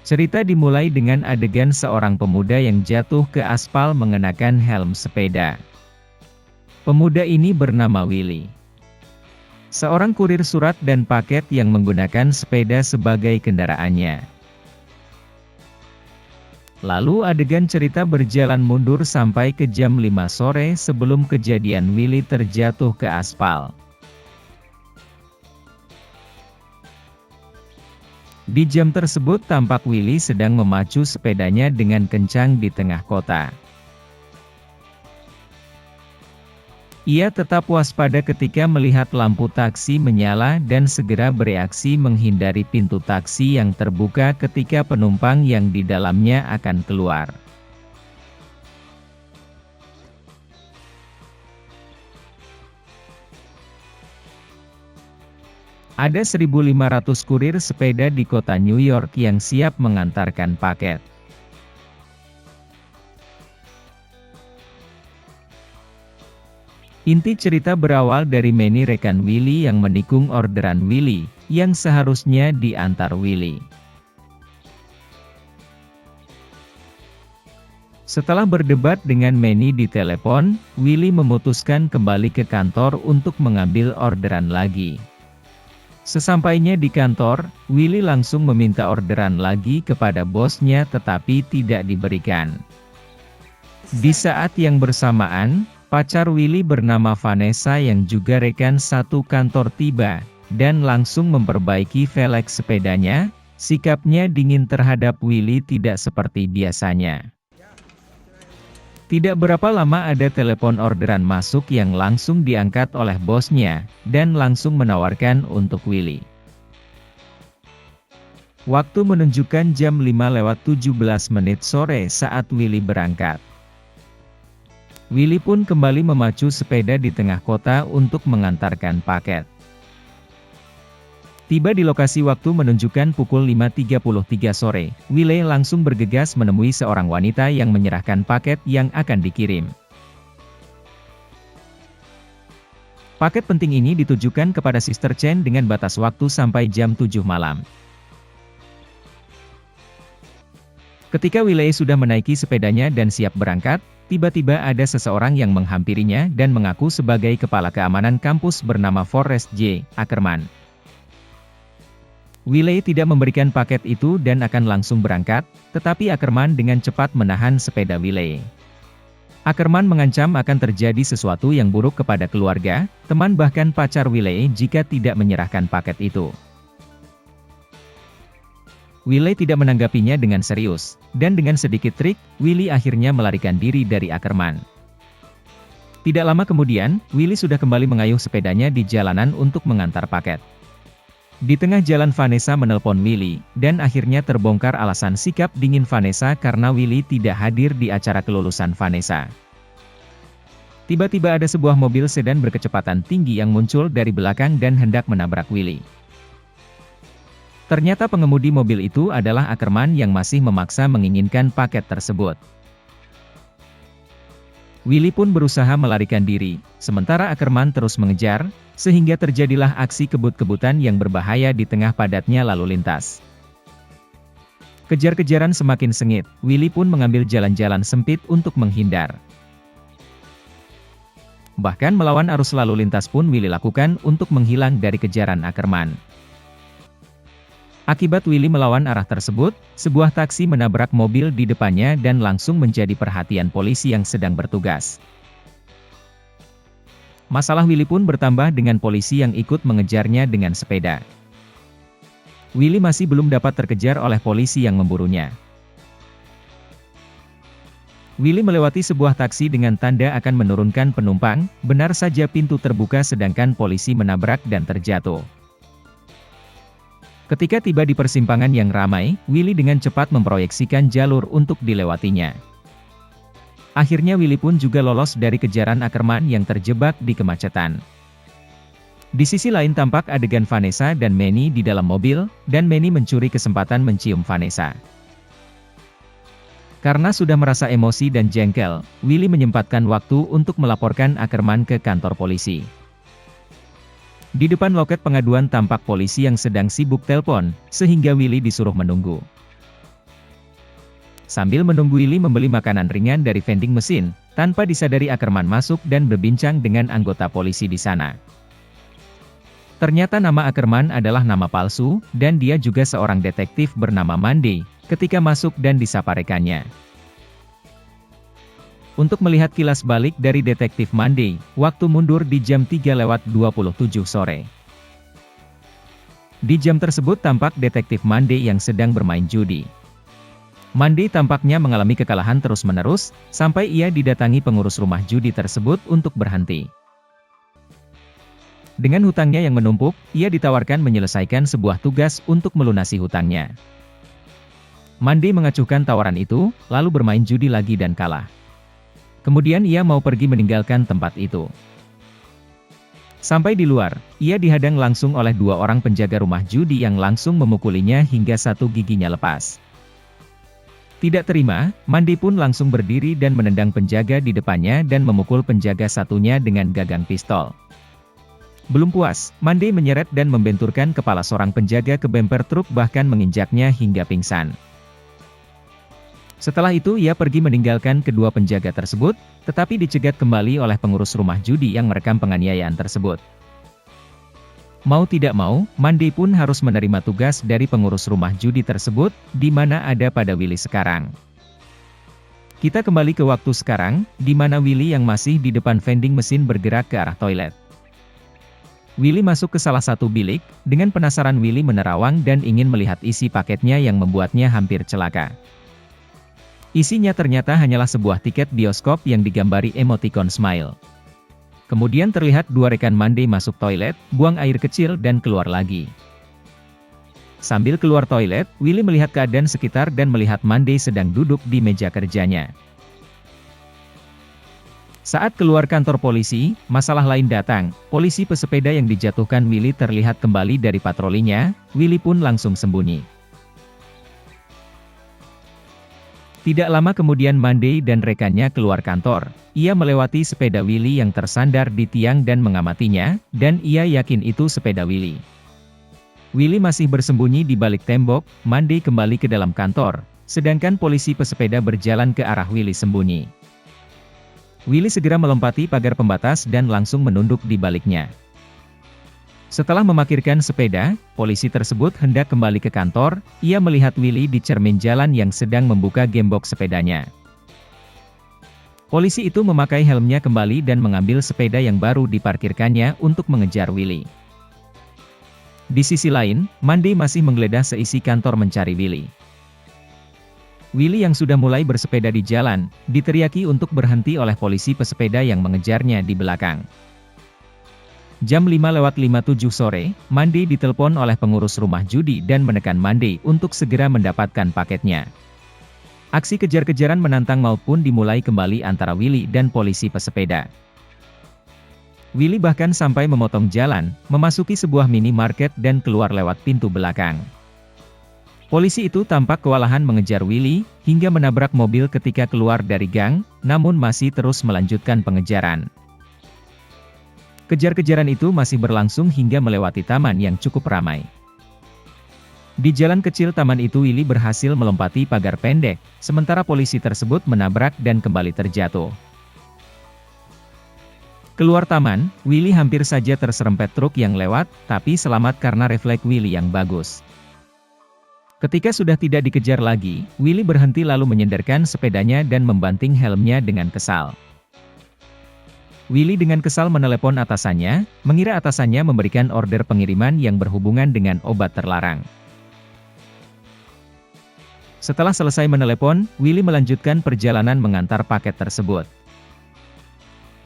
Cerita dimulai dengan adegan seorang pemuda yang jatuh ke aspal mengenakan helm sepeda. Pemuda ini bernama Willy. Seorang kurir surat dan paket yang menggunakan sepeda sebagai kendaraannya. Lalu adegan cerita berjalan mundur sampai ke jam 5 sore sebelum kejadian Willy terjatuh ke aspal. Di jam tersebut tampak Willy sedang memacu sepedanya dengan kencang di tengah kota. Ia tetap waspada ketika melihat lampu taksi menyala dan segera bereaksi menghindari pintu taksi yang terbuka ketika penumpang yang di dalamnya akan keluar. Ada 1.500 kurir sepeda di kota New York yang siap mengantarkan paket. Inti cerita berawal dari Manny rekan Willy yang menikung orderan Willy, yang seharusnya diantar Willy. Setelah berdebat dengan Manny di telepon, Willy memutuskan kembali ke kantor untuk mengambil orderan lagi. Sesampainya di kantor, Willy langsung meminta orderan lagi kepada bosnya tetapi tidak diberikan. Di saat yang bersamaan, pacar Willy bernama Vanessa yang juga rekan satu kantor tiba, dan langsung memperbaiki velg sepedanya. Sikapnya dingin terhadap Willy tidak seperti biasanya. Tidak berapa lama ada telepon orderan masuk yang langsung diangkat oleh bosnya, dan langsung menawarkan untuk Willy. Waktu menunjukkan jam 5:17 sore saat Willy berangkat. Willy pun kembali memacu sepeda di tengah kota untuk mengantarkan paket. Tiba di lokasi waktu menunjukkan pukul 5:33 sore, Willy langsung bergegas menemui seorang wanita yang menyerahkan paket yang akan dikirim. Paket penting ini ditujukan kepada Sister Chen dengan batas waktu sampai jam 7 malam. Ketika Willy sudah menaiki sepedanya dan siap berangkat, tiba-tiba ada seseorang yang menghampirinya dan mengaku sebagai kepala keamanan kampus bernama Forrest J. Ackerman. Willy tidak memberikan paket itu dan akan langsung berangkat, tetapi Ackerman dengan cepat menahan sepeda Willy. Ackerman mengancam akan terjadi sesuatu yang buruk kepada keluarga, teman bahkan pacar Willy jika tidak menyerahkan paket itu. Willy tidak menanggapinya dengan serius, dan dengan sedikit trik, Willy akhirnya melarikan diri dari Ackerman. Tidak lama kemudian, Willy sudah kembali mengayuh sepedanya di jalanan untuk mengantar paket. Di tengah jalan Vanessa menelpon Willy, dan akhirnya terbongkar alasan sikap dingin Vanessa karena Willy tidak hadir di acara kelulusan Vanessa. Tiba-tiba ada sebuah mobil sedan berkecepatan tinggi yang muncul dari belakang dan hendak menabrak Willy. Ternyata pengemudi mobil itu adalah Ackerman yang masih memaksa menginginkan paket tersebut. Willy pun berusaha melarikan diri, sementara Ackerman terus mengejar, sehingga terjadilah aksi kebut-kebutan yang berbahaya di tengah padatnya lalu lintas. Kejar-kejaran semakin sengit, Willy pun mengambil jalan-jalan sempit untuk menghindar. Bahkan melawan arus lalu lintas pun Willy lakukan untuk menghilang dari kejaran Ackerman. Akibat Willy melawan arah tersebut, sebuah taksi menabrak mobil di depannya dan langsung menjadi perhatian polisi yang sedang bertugas. Masalah Willy pun bertambah dengan polisi yang ikut mengejarnya dengan sepeda. Willy masih belum dapat terkejar oleh polisi yang memburunya. Willy melewati sebuah taksi dengan tanda akan menurunkan penumpang, benar saja pintu terbuka sedangkan polisi menabrak dan terjatuh. Ketika tiba di persimpangan yang ramai, Willy dengan cepat memproyeksikan jalur untuk dilewatinya. Akhirnya Willy pun juga lolos dari kejaran Ackerman yang terjebak di kemacetan. Di sisi lain tampak adegan Vanessa dan Manny di dalam mobil, dan Manny mencuri kesempatan mencium Vanessa. Karena sudah merasa emosi dan jengkel, Willy menyempatkan waktu untuk melaporkan Ackerman ke kantor polisi. Di depan loket pengaduan tampak polisi yang sedang sibuk telepon, sehingga Willy disuruh menunggu. Sambil menunggu Willy membeli makanan ringan dari vending mesin, tanpa disadari Ackerman masuk dan berbincang dengan anggota polisi di sana. Ternyata nama Ackerman adalah nama palsu, dan dia juga seorang detektif bernama Monday, ketika masuk dan disapa rekannya. Untuk melihat kilas balik dari detektif Monday, waktu mundur di jam 3:27 sore. Di jam tersebut tampak detektif Monday yang sedang bermain judi. Monday tampaknya mengalami kekalahan terus-menerus, sampai ia didatangi pengurus rumah judi tersebut untuk berhenti. Dengan hutangnya yang menumpuk, ia ditawarkan menyelesaikan sebuah tugas untuk melunasi hutangnya. Monday mengacuhkan tawaran itu, lalu bermain judi lagi dan kalah. Kemudian ia mau pergi meninggalkan tempat itu. Sampai di luar, ia dihadang langsung oleh dua orang penjaga rumah judi yang langsung memukulinya hingga satu giginya lepas. Tidak terima, Monday pun langsung berdiri dan menendang penjaga di depannya dan memukul penjaga satunya dengan gagang pistol. Belum puas, Monday menyeret dan membenturkan kepala seorang penjaga ke bemper truk bahkan menginjaknya hingga pingsan. Setelah itu ia pergi meninggalkan kedua penjaga tersebut, tetapi dicegat kembali oleh pengurus rumah judi yang merekam penganiayaan tersebut. Mau tidak mau, Monday pun harus menerima tugas dari pengurus rumah judi tersebut, di mana ada pada Willy sekarang. Kita kembali ke waktu sekarang, di mana Willy yang masih di depan vending mesin bergerak ke arah toilet. Willy masuk ke salah satu bilik, dengan penasaran Willy menerawang dan ingin melihat isi paketnya yang membuatnya hampir celaka. Isinya ternyata hanyalah sebuah tiket bioskop yang digambari emoticon smile. Kemudian terlihat dua rekan Monday masuk toilet, buang air kecil dan keluar lagi. Sambil keluar toilet, Willy melihat keadaan sekitar dan melihat Monday sedang duduk di meja kerjanya. Saat keluar kantor polisi, masalah lain datang. Polisi pesepeda yang dijatuhkan Willy terlihat kembali dari patrolinya, Willy pun langsung sembunyi. Tidak lama kemudian Monday dan rekannya keluar kantor. Ia melewati sepeda Willy yang tersandar di tiang dan mengamatinya, dan ia yakin itu sepeda Willy. Willy masih bersembunyi di balik tembok, Monday kembali ke dalam kantor, sedangkan polisi pesepeda berjalan ke arah Willy sembunyi. Willy segera melompati pagar pembatas dan langsung menunduk di baliknya. Setelah memarkirkan sepeda, polisi tersebut hendak kembali ke kantor, ia melihat Willy di cermin jalan yang sedang membuka gembok sepedanya. Polisi itu memakai helmnya kembali dan mengambil sepeda yang baru diparkirkannya untuk mengejar Willy. Di sisi lain, Monday masih menggeledah seisi kantor mencari Willy. Willy yang sudah mulai bersepeda di jalan, diteriaki untuk berhenti oleh polisi pesepeda yang mengejarnya di belakang. Jam 5:57 sore, Monday ditelepon oleh pengurus rumah judi dan menekan Monday untuk segera mendapatkan paketnya. Aksi kejar-kejaran menantang maut pun dimulai kembali antara Willy dan polisi pesepeda. Willy bahkan sampai memotong jalan, memasuki sebuah minimarket dan keluar lewat pintu belakang. Polisi itu tampak kewalahan mengejar Willy, hingga menabrak mobil ketika keluar dari gang, namun masih terus melanjutkan pengejaran. Kejar-kejaran itu masih berlangsung hingga melewati taman yang cukup ramai. Di jalan kecil taman itu Willy berhasil melompati pagar pendek, sementara polisi tersebut menabrak dan kembali terjatuh. Keluar taman, Willy hampir saja terserempet truk yang lewat, tapi selamat karena refleks Willy yang bagus. Ketika sudah tidak dikejar lagi, Willy berhenti lalu menyenderkan sepedanya dan membanting helmnya dengan kesal. Willy dengan kesal menelepon atasannya, mengira atasannya memberikan order pengiriman yang berhubungan dengan obat terlarang. Setelah selesai menelepon, Willy melanjutkan perjalanan mengantar paket tersebut.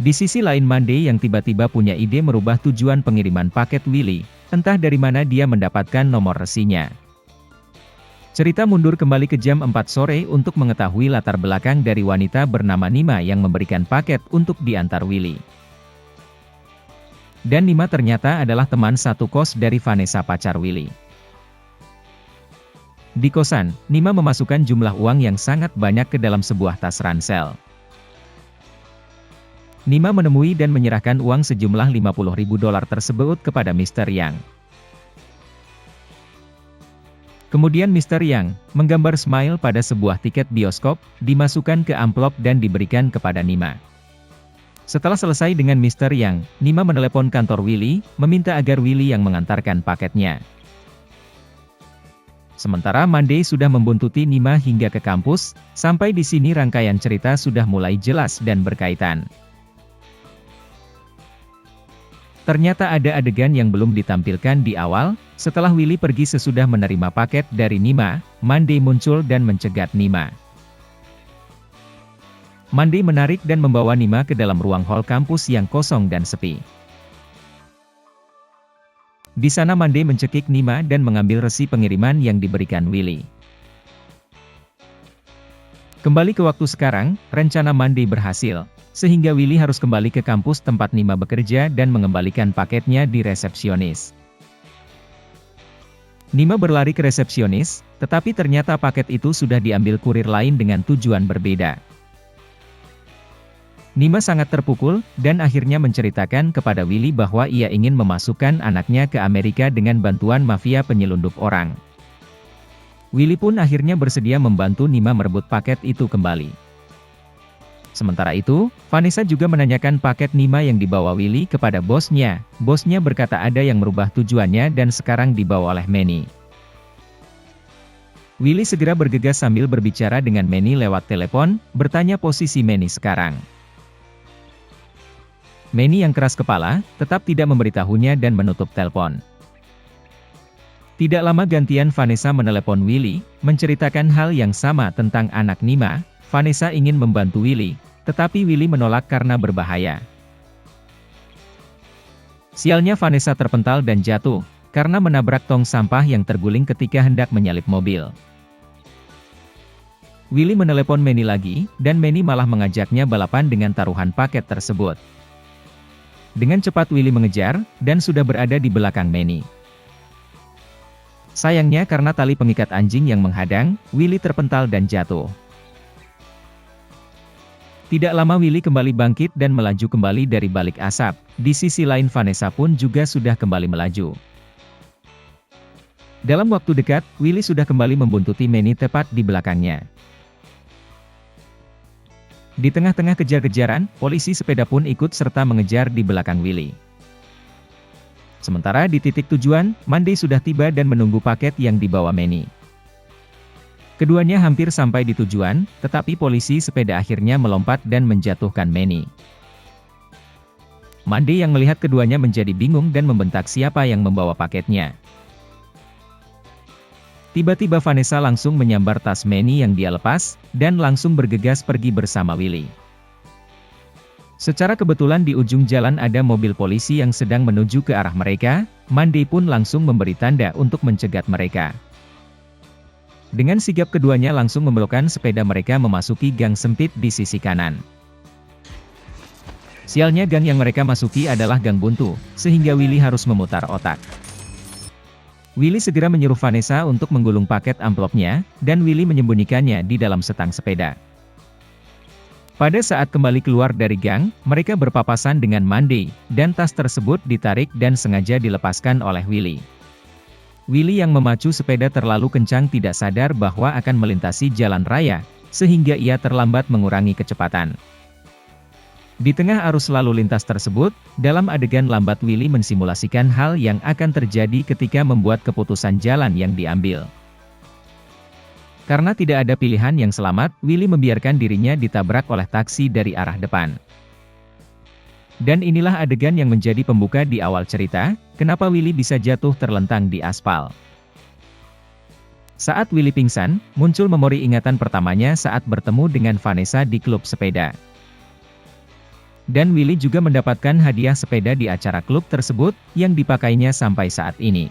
Di sisi lain Monday yang tiba-tiba punya ide merubah tujuan pengiriman paket Willy, entah dari mana dia mendapatkan nomor resinya. Cerita mundur kembali ke jam 4 sore untuk mengetahui latar belakang dari wanita bernama Nima yang memberikan paket untuk diantar Willy. Dan Nima ternyata adalah teman satu kos dari Vanessa pacar Willy. Di kosan, Nima memasukkan jumlah uang yang sangat banyak ke dalam sebuah tas ransel. Nima menemui dan menyerahkan uang sejumlah $50.000 tersebut kepada Mr. Yang. Kemudian Mr. Yang menggambar smile pada sebuah tiket bioskop, dimasukkan ke amplop dan diberikan kepada Nima. Setelah selesai dengan Mr. Yang, Nima menelepon kantor Willy, meminta agar Willy yang mengantarkan paketnya. Sementara Monday sudah membuntuti Nima hingga ke kampus, sampai di sini rangkaian cerita sudah mulai jelas dan berkaitan. Ternyata ada adegan yang belum ditampilkan di awal. Setelah Willy pergi sesudah menerima paket dari Nima, Monday muncul dan mencegat Nima. Monday menarik dan membawa Nima ke dalam ruang hall kampus yang kosong dan sepi. Di sana Monday mencekik Nima dan mengambil resi pengiriman yang diberikan Willy. Kembali ke waktu sekarang, rencana Monday berhasil, sehingga Willy harus kembali ke kampus tempat Nima bekerja dan mengembalikan paketnya di resepsionis. Nima berlari ke resepsionis, tetapi ternyata paket itu sudah diambil kurir lain dengan tujuan berbeda. Nima sangat terpukul, dan akhirnya menceritakan kepada Willy bahwa ia ingin memasukkan anaknya ke Amerika dengan bantuan mafia penyelundup orang. Willy pun akhirnya bersedia membantu Nima merebut paket itu kembali. Sementara itu, Vanessa juga menanyakan paket Nima yang dibawa Willy kepada bosnya. Bosnya berkata ada yang merubah tujuannya dan sekarang dibawa oleh Manny. Willy segera bergegas sambil berbicara dengan Manny lewat telepon, bertanya posisi Manny sekarang. Manny yang keras kepala, tetap tidak memberitahunya dan menutup telepon. Tidak lama gantian Vanessa menelepon Willy, menceritakan hal yang sama tentang anak Nima. Vanessa ingin membantu Willy, tetapi Willy menolak karena berbahaya. Sialnya Vanessa terpental dan jatuh, karena menabrak tong sampah yang terguling ketika hendak menyalip mobil. Willy menelepon Manny lagi, dan Manny malah mengajaknya balapan dengan taruhan paket tersebut. Dengan cepat Willy mengejar, dan sudah berada di belakang Manny. Sayangnya karena tali pengikat anjing yang menghadang, Willy terpental dan jatuh. Tidak lama Willy kembali bangkit dan melaju kembali dari balik asap. Di sisi lain Vanessa pun juga sudah kembali melaju. Dalam waktu dekat, Willy sudah kembali membuntuti Manny tepat di belakangnya. Di tengah-tengah kejar-kejaran, polisi sepeda pun ikut serta mengejar di belakang Willy. Sementara di titik tujuan, Monday sudah tiba dan menunggu paket yang dibawa Manny. Keduanya hampir sampai di tujuan, tetapi polisi sepeda akhirnya melompat dan menjatuhkan Manny. Monday yang melihat keduanya menjadi bingung dan membentak siapa yang membawa paketnya. Tiba-tiba Vanessa langsung menyambar tas Manny yang dia lepas, dan langsung bergegas pergi bersama Willy. Secara kebetulan di ujung jalan ada mobil polisi yang sedang menuju ke arah mereka. Monday pun langsung memberi tanda untuk mencegat mereka. Dengan sigap keduanya langsung membelokkan sepeda mereka memasuki gang sempit di sisi kanan. Sialnya gang yang mereka masuki adalah gang buntu, sehingga Willy harus memutar otak. Willy segera menyuruh Vanessa untuk menggulung paket amplopnya, dan Willy menyembunyikannya di dalam setang sepeda. Pada saat kembali keluar dari gang, mereka berpapasan dengan Monday, dan tas tersebut ditarik dan sengaja dilepaskan oleh Willy. Willy yang memacu sepeda terlalu kencang tidak sadar bahwa akan melintasi jalan raya, sehingga ia terlambat mengurangi kecepatan. Di tengah arus lalu lintas tersebut, dalam adegan lambat Willy mensimulasikan hal yang akan terjadi ketika membuat keputusan jalan yang diambil. Karena tidak ada pilihan yang selamat, Willy membiarkan dirinya ditabrak oleh taksi dari arah depan. Dan inilah adegan yang menjadi pembuka di awal cerita, kenapa Willy bisa jatuh terlentang di aspal. Saat Willy pingsan, muncul memori ingatan pertamanya saat bertemu dengan Vanessa di klub sepeda. Dan Willy juga mendapatkan hadiah sepeda di acara klub tersebut, yang dipakainya sampai saat ini.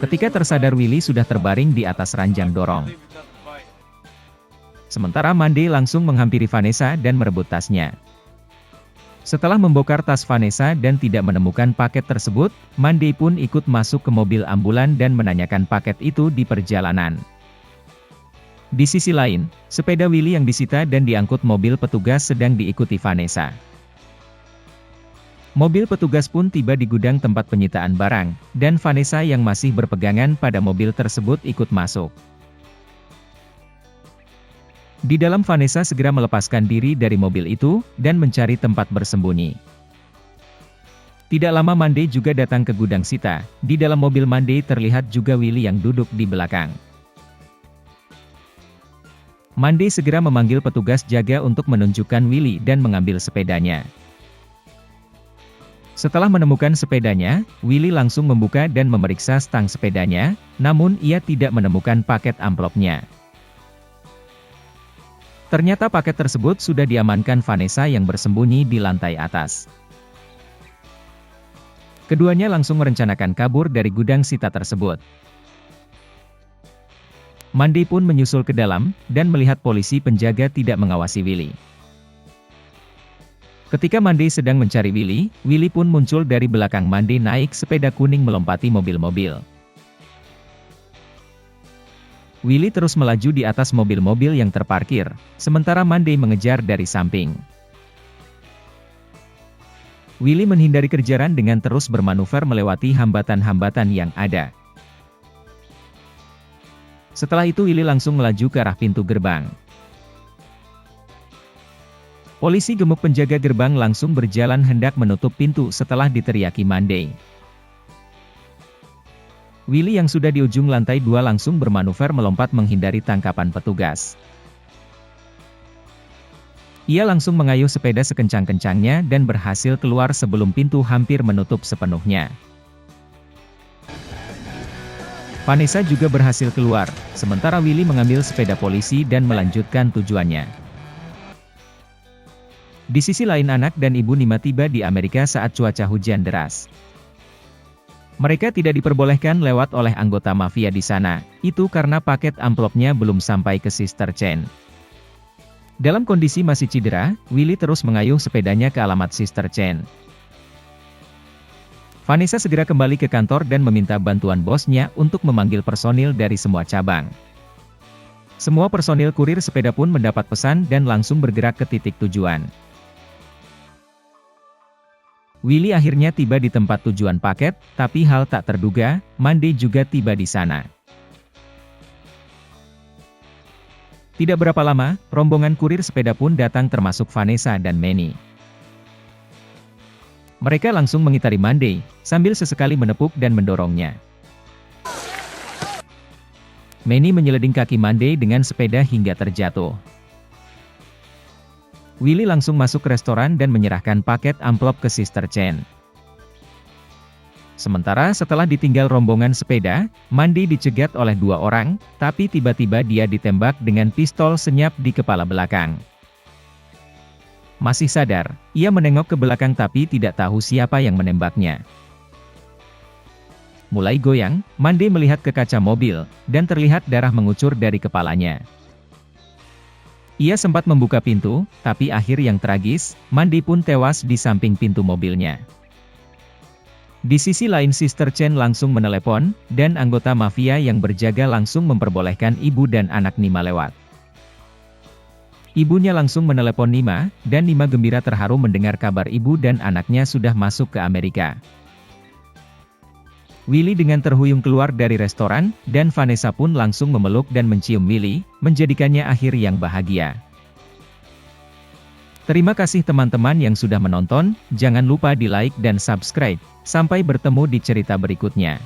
Ketika tersadar Willy sudah terbaring di atas ranjang dorong. Sementara Monday langsung menghampiri Vanessa dan merebut tasnya. Setelah membongkar tas Vanessa dan tidak menemukan paket tersebut, Monday pun ikut masuk ke mobil ambulan dan menanyakan paket itu di perjalanan. Di sisi lain, sepeda Willy yang disita dan diangkut mobil petugas sedang diikuti Vanessa. Mobil petugas pun tiba di gudang tempat penyitaan barang, dan Vanessa yang masih berpegangan pada mobil tersebut ikut masuk. Di dalam Vanessa segera melepaskan diri dari mobil itu, dan mencari tempat bersembunyi. Tidak lama Monday juga datang ke gudang Sita. Di dalam mobil Monday terlihat juga Willy yang duduk di belakang. Monday segera memanggil petugas jaga untuk menunjukkan Willy dan mengambil sepedanya. Setelah menemukan sepedanya, Willy langsung membuka dan memeriksa stang sepedanya, namun ia tidak menemukan paket amplopnya. Ternyata paket tersebut sudah diamankan Vanessa yang bersembunyi di lantai atas. Keduanya langsung merencanakan kabur dari gudang Sita tersebut. Monday pun menyusul ke dalam, dan melihat polisi penjaga tidak mengawasi Willy. Ketika Monday sedang mencari Willy, Willy pun muncul dari belakang Monday naik sepeda kuning melompati mobil-mobil. Willy terus melaju di atas mobil-mobil yang terparkir, sementara Monday mengejar dari samping. Willy menghindari kejaran dengan terus bermanuver melewati hambatan-hambatan yang ada. Setelah itu Willy langsung melaju ke arah pintu gerbang. Polisi gemuk penjaga gerbang langsung berjalan hendak menutup pintu setelah diteriaki Monday. Willy yang sudah di ujung lantai 2 langsung bermanuver melompat menghindari tangkapan petugas. Ia langsung mengayuh sepeda sekencang-kencangnya dan berhasil keluar sebelum pintu hampir menutup sepenuhnya. Vanessa juga berhasil keluar, sementara Willy mengambil sepeda polisi dan melanjutkan tujuannya. Di sisi lain anak dan ibu Nima tiba di Amerika saat cuaca hujan deras. Mereka tidak diperbolehkan lewat oleh anggota mafia di sana, itu karena paket amplopnya belum sampai ke Sister Chen. Dalam kondisi masih cedera, Willy terus mengayuh sepedanya ke alamat Sister Chen. Vanessa segera kembali ke kantor dan meminta bantuan bosnya untuk memanggil personil dari semua cabang. Semua personil kurir sepeda pun mendapat pesan dan langsung bergerak ke titik tujuan. Willy akhirnya tiba di tempat tujuan paket, tapi hal tak terduga, Monday juga tiba di sana. Tidak berapa lama, rombongan kurir sepeda pun datang termasuk Vanessa dan Manny. Mereka langsung mengitari Monday, sambil sesekali menepuk dan mendorongnya. Manny menyeleding kaki Monday dengan sepeda hingga terjatuh. Willy langsung masuk ke restoran dan menyerahkan paket amplop ke Sister Chen. Sementara setelah ditinggal rombongan sepeda, Monday dicegat oleh 2 orang, tapi tiba-tiba dia ditembak dengan pistol senyap di kepala belakang. Masih sadar, ia menengok ke belakang tapi tidak tahu siapa yang menembaknya. Mulai goyang, Monday melihat ke kaca mobil, dan terlihat darah mengucur dari kepalanya. Ia sempat membuka pintu, tapi akhir yang tragis, Monday pun tewas di samping pintu mobilnya. Di sisi lain Sister Chen langsung menelepon, dan anggota mafia yang berjaga langsung memperbolehkan ibu dan anak Nima lewat. Ibunya langsung menelepon Nima, dan Nima gembira terharu mendengar kabar ibu dan anaknya sudah masuk ke Amerika. Willy dengan terhuyung keluar dari restoran, dan Vanessa pun langsung memeluk dan mencium Willy, menjadikannya akhir yang bahagia. Terima kasih teman-teman yang sudah menonton, jangan lupa di like dan subscribe. Sampai bertemu di cerita berikutnya.